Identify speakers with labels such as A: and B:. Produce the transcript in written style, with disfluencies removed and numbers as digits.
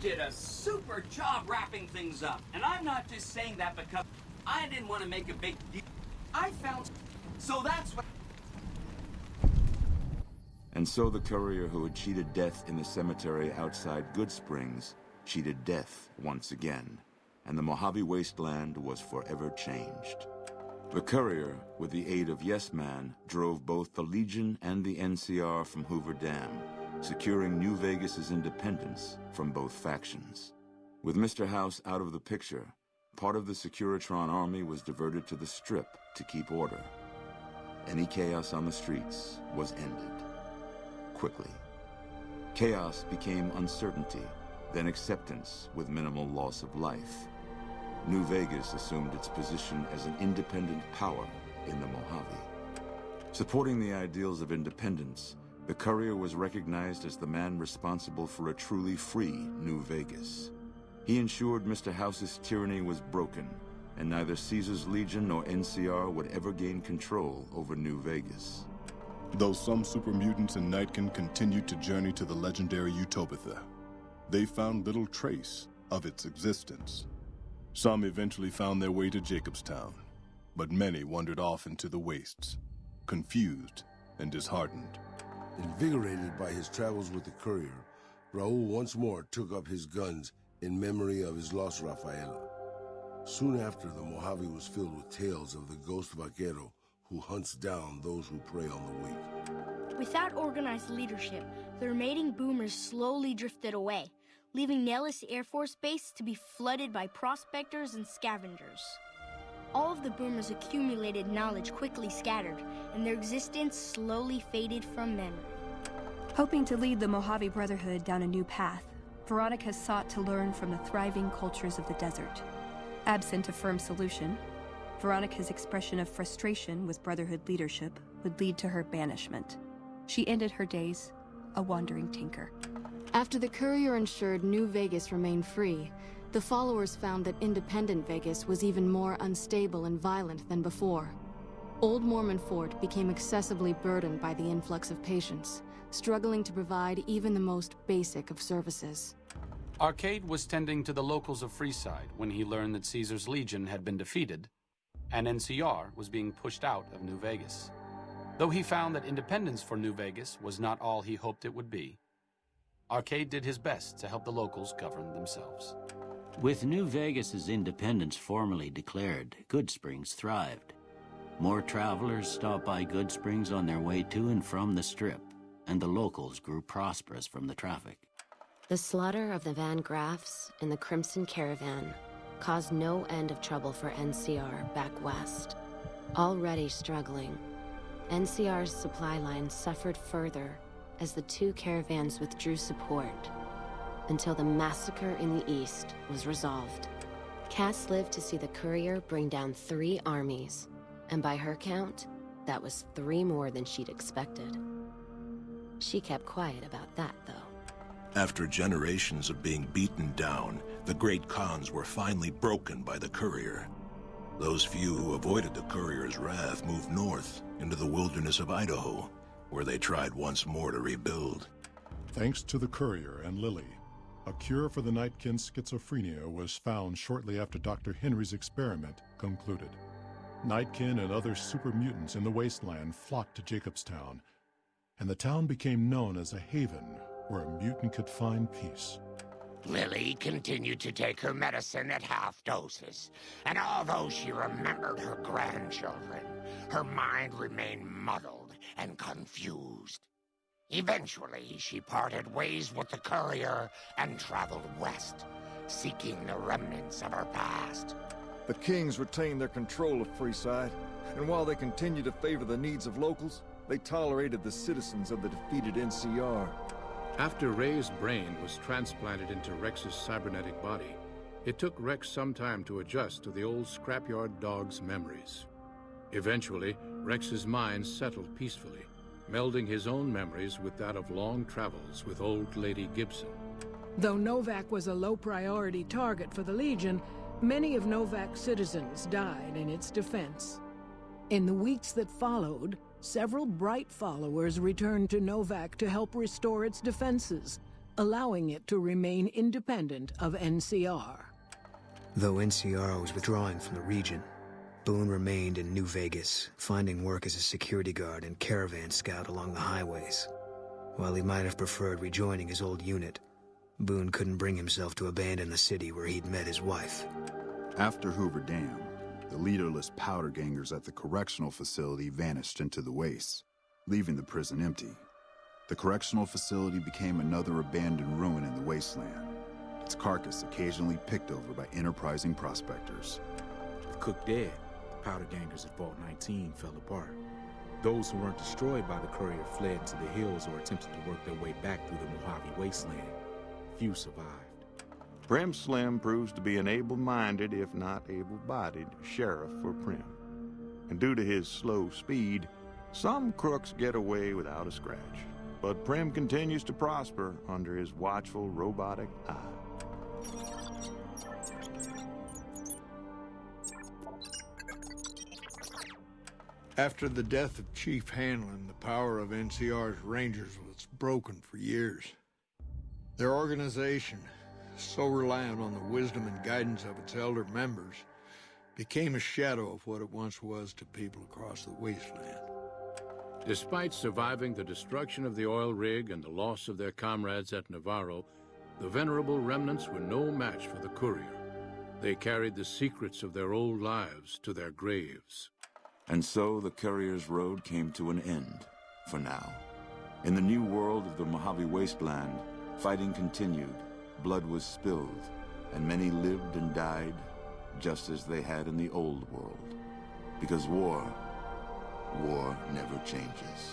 A: did a super job wrapping things up. And I'm not just saying that because I didn't want to make a big deal. I found... So that's what...
B: And so the courier who had cheated death in the cemetery outside Goodsprings cheated death once again, and the Mojave Wasteland was forever changed. The courier, with the aid of Yes Man, drove both the Legion and the NCR from Hoover Dam, securing New Vegas's independence from both factions. With Mr. House out of the picture, part of the Securitron army was diverted to the Strip to keep order. Any chaos on the streets was ended. Quickly. Chaos became uncertainty, then acceptance with minimal loss of life. New Vegas assumed its position as an independent power in the Mojave. Supporting the ideals of independence, the courier was recognized as the man responsible for a truly free New Vegas. He ensured Mr. House's tyranny was broken, and neither Caesar's Legion nor NCR would ever gain control over New Vegas.
C: Though some super mutants in Nightkin continued to journey to the legendary Utopia, they found little trace of its existence. Some eventually found their way to Jacobstown, but many wandered off into the wastes, confused and disheartened.
D: Invigorated by his travels with the courier, Raul once more took up his guns in memory of his lost Rafaela. Soon after, the Mojave was filled with tales of the ghost vaquero who hunts down those who prey on the weak.
E: Without organized leadership, the remaining boomers slowly drifted away, leaving Nellis Air Force Base to be flooded by prospectors and scavengers. All of the boomers' accumulated knowledge quickly scattered, and their existence slowly faded from memory.
F: Hoping to lead the Mojave Brotherhood down a new path, Veronica sought to learn from the thriving cultures of the desert. Absent a firm solution, Veronica's expression of frustration with Brotherhood leadership would lead to her banishment. She ended her days a wandering tinker.
G: After the courier ensured New Vegas remained free, the followers found that independent Vegas was even more unstable and violent than before. Old Mormon Fort became excessively burdened by the influx of patients, struggling to provide even the most basic of services.
H: Arcade was tending to the locals of Freeside when he learned that Caesar's Legion had been defeated, and NCR was being pushed out of New Vegas. Though he found that independence for New Vegas was not all he hoped it would be, Arcade did his best to help the locals govern themselves.
I: With New Vegas's independence formally declared, Goodsprings thrived. More travelers stopped by Goodsprings on their way to and from the Strip, and the locals grew prosperous from the traffic.
J: The slaughter of the Van Graffs and the Crimson Caravan caused no end of trouble for NCR back west. Already struggling, NCR's supply line suffered further as the two caravans withdrew support, until the massacre in the east was resolved. Cass lived to see the courier bring down 3 armies, and by her count, that was 3 more than she'd expected. She kept quiet about that, though.
K: After generations of being beaten down, the Great Khans were finally broken by the courier. Those few who avoided the courier's wrath moved north into the wilderness of Idaho, where they tried once more to rebuild.
C: Thanks to the courier and Lily, a cure for the Nightkin's schizophrenia was found shortly after Dr. Henry's experiment concluded. Nightkin and other super mutants in the wasteland flocked to Jacobstown, and the town became known as a haven where a mutant could find peace.
L: Lily continued to take her medicine at half doses, and although she remembered her grandchildren, her mind remained muddled and confused. Eventually, she parted ways with the courier and traveled west, seeking the remnants of her past.
M: The Kings retained their control of Freeside, and while they continued to favor the needs of locals, they tolerated the citizens of the defeated NCR.
N: After Ray's brain was transplanted into Rex's cybernetic body, it took Rex some time to adjust to the old scrapyard dog's memories. Eventually, Rex's mind settled peacefully, melding his own memories with that of long travels with old Lady Gibson.
O: Though Novak was a low-priority target for the Legion, many of Novak's citizens died in its defense. In the weeks that followed, several bright followers returned to Novak to help restore its defenses, allowing it to remain independent of NCR.
P: Though NCR was withdrawing from the region, Boone remained in New Vegas, finding work as a security guard and caravan scout along the highways. While he might have preferred rejoining his old unit, Boone couldn't bring himself to abandon the city where he'd met his wife.
Q: After Hoover Dam, the leaderless powder gangers at the correctional facility vanished into the wastes, leaving the prison empty. The correctional facility became another abandoned ruin in the wasteland, its carcass occasionally picked over by enterprising prospectors.
R: With Cook dead, powder gangers at Vault 19 fell apart. Those who weren't destroyed by the courier fled into the hills or attempted to work their way back through the Mojave wasteland. Few survived.
S: Prim Slim proves to be an able-minded, if not able-bodied, sheriff for Prim. And due to his slow speed, some crooks get away without a scratch. But Prim continues to prosper under his watchful, robotic eye.
T: After the death of Chief Hanlon, the power of NCR's Rangers was broken for years. Their organization, so reliant on the wisdom and guidance of its elder members, became a shadow of what it once was to people across the wasteland.
N: Despite surviving the destruction of the oil rig and the loss of their comrades at Navarro, the venerable remnants were no match for the courier. They carried the secrets of their old lives to their graves.
B: And so the courier's road came to an end, for now. In the new world of the Mojave Wasteland, fighting continued, blood was spilled, and many lived and died just as they had in the old world. Because war never changes.